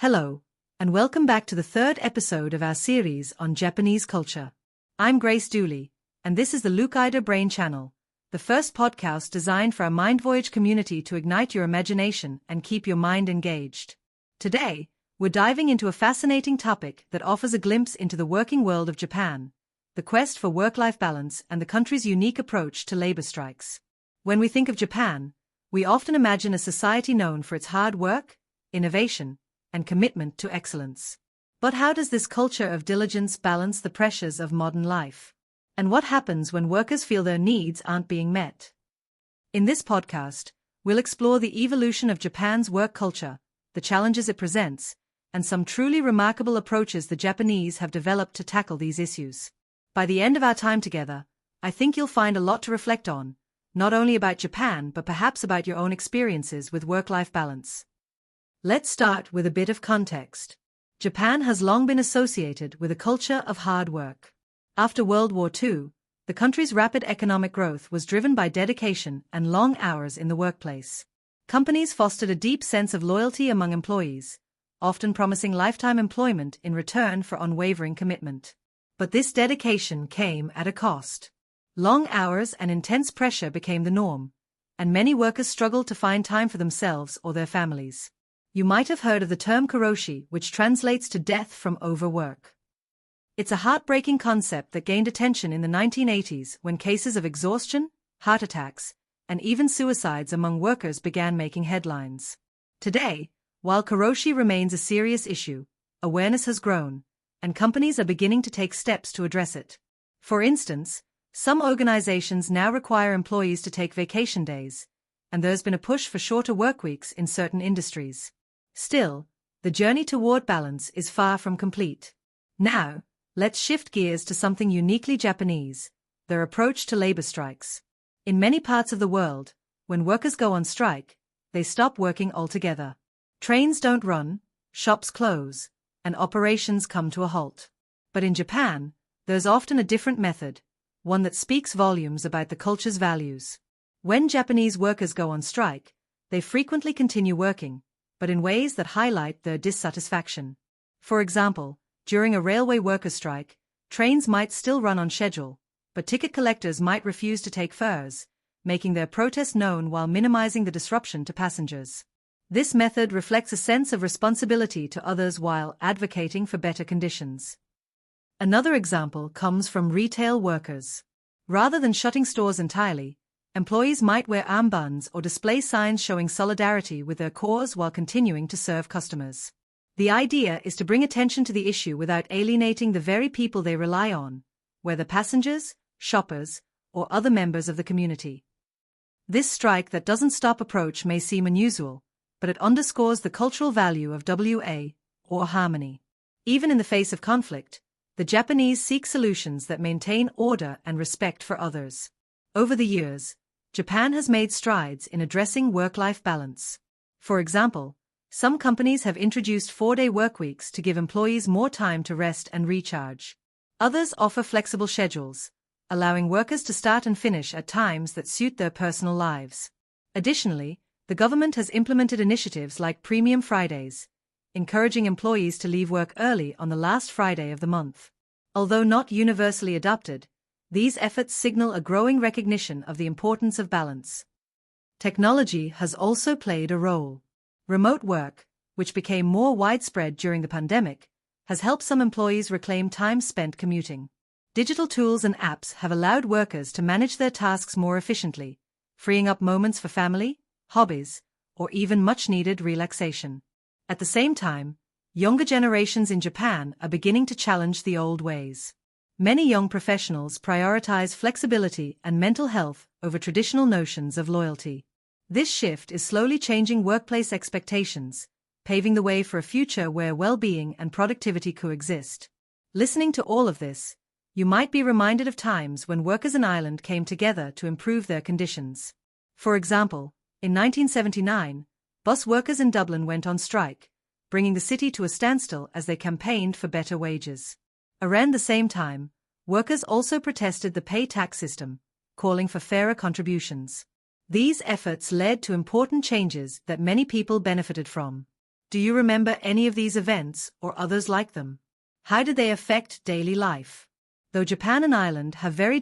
Hello, and welcome back to the third episode of our series on Japanese culture. I'm Grace Dooley, and this is the Lucida Brain Channel, the first podcast designed for our Mind Voyage community to ignite your imagination and keep your mind engaged. Today, we're diving into a fascinating topic that offers a glimpse into the working world of Japan, the quest for work-life balance and the country's unique approach to labor strikes. When we think of Japan, we often imagine a society known for its hard work, innovation, and commitment to excellence. But how does this culture of diligence balance the pressures of modern life? And what happens when workers feel their needs aren't being met? In this podcast, we'll explore the evolution of Japan's work culture, the challenges it presents, and some truly remarkable approaches the Japanese have developed to tackle these issues. By the end of our time together, I think you'll find a lot to reflect on, not only about Japan but perhaps about your own experiences with work-life balance. Let's start with a bit of context. Japan has long been associated with a culture of hard work. After World War II, the country's rapid economic growth was driven by dedication and long hours in the workplace. Companies fostered a deep sense of loyalty among employees, often promising lifetime employment in return for unwavering commitment. But this dedication came at a cost. Long hours and intense pressure became the norm, and many workers struggled to find time for themselves or their families. You might have heard of the term karoshi, which translates to death from overwork. It's a heartbreaking concept that gained attention in the 1980s when cases of exhaustion, heart attacks, and even suicides among workers began making headlines. Today, while karoshi remains a serious issue, awareness has grown, and companies are beginning to take steps to address it. For instance, some organizations now require employees to take vacation days, and there's been a push for shorter workweeks in certain industries. Still, the journey toward balance is far from complete. Now, let's shift gears to something uniquely Japanese, their approach to labor strikes. In many parts of the world, when workers go on strike, they stop working altogether. Trains don't run, shops close, and operations come to a halt. But in Japan, there's often a different method, one that speaks volumes about the culture's values. When Japanese workers go on strike, they frequently continue working, but in ways that highlight their dissatisfaction. For example, during a railway workers' strike, trains might still run on schedule, but ticket collectors might refuse to take fares, making their protest known while minimizing the disruption to passengers. This method reflects a sense of responsibility to others while advocating for better conditions. Another example comes from retail workers. Rather than shutting stores entirely, employees might wear armbands or display signs showing solidarity with their cause while continuing to serve customers. The idea is to bring attention to the issue without alienating the very people they rely on, whether passengers, shoppers, or other members of the community. This strike that doesn't stop approach may seem unusual, but it underscores the cultural value of or harmony. Even in the face of conflict, the Japanese seek solutions that maintain order and respect for others. Over the years, Japan has made strides in addressing work-life balance. For example, some companies have introduced 4-day workweeks to give employees more time to rest and recharge. Others offer flexible schedules, allowing workers to start and finish at times that suit their personal lives. Additionally, the government has implemented initiatives like Premium Fridays, encouraging employees to leave work early on the last Friday of the month. Although not universally adopted, these efforts signal a growing recognition of the importance of balance. Technology has also played a role. Remote work, which became more widespread during the pandemic, has helped some employees reclaim time spent commuting. Digital tools and apps have allowed workers to manage their tasks more efficiently, freeing up moments for family, hobbies, or even much-needed relaxation. At the same time, younger generations in Japan are beginning to challenge the old ways. Many young professionals prioritize flexibility and mental health over traditional notions of loyalty. This shift is slowly changing workplace expectations, paving the way for a future where well-being and productivity coexist. Listening to all of this, you might be reminded of times when workers in Ireland came together to improve their conditions. For example, in 1979, bus workers in Dublin went on strike, bringing the city to a standstill as they campaigned for better wages. Around the same time, workers also protested the pay tax system, calling for fairer contributions. These efforts led to important changes that many people benefited from. Do you remember any of these events or others like them? How did they affect daily life? Though Japan and Ireland have very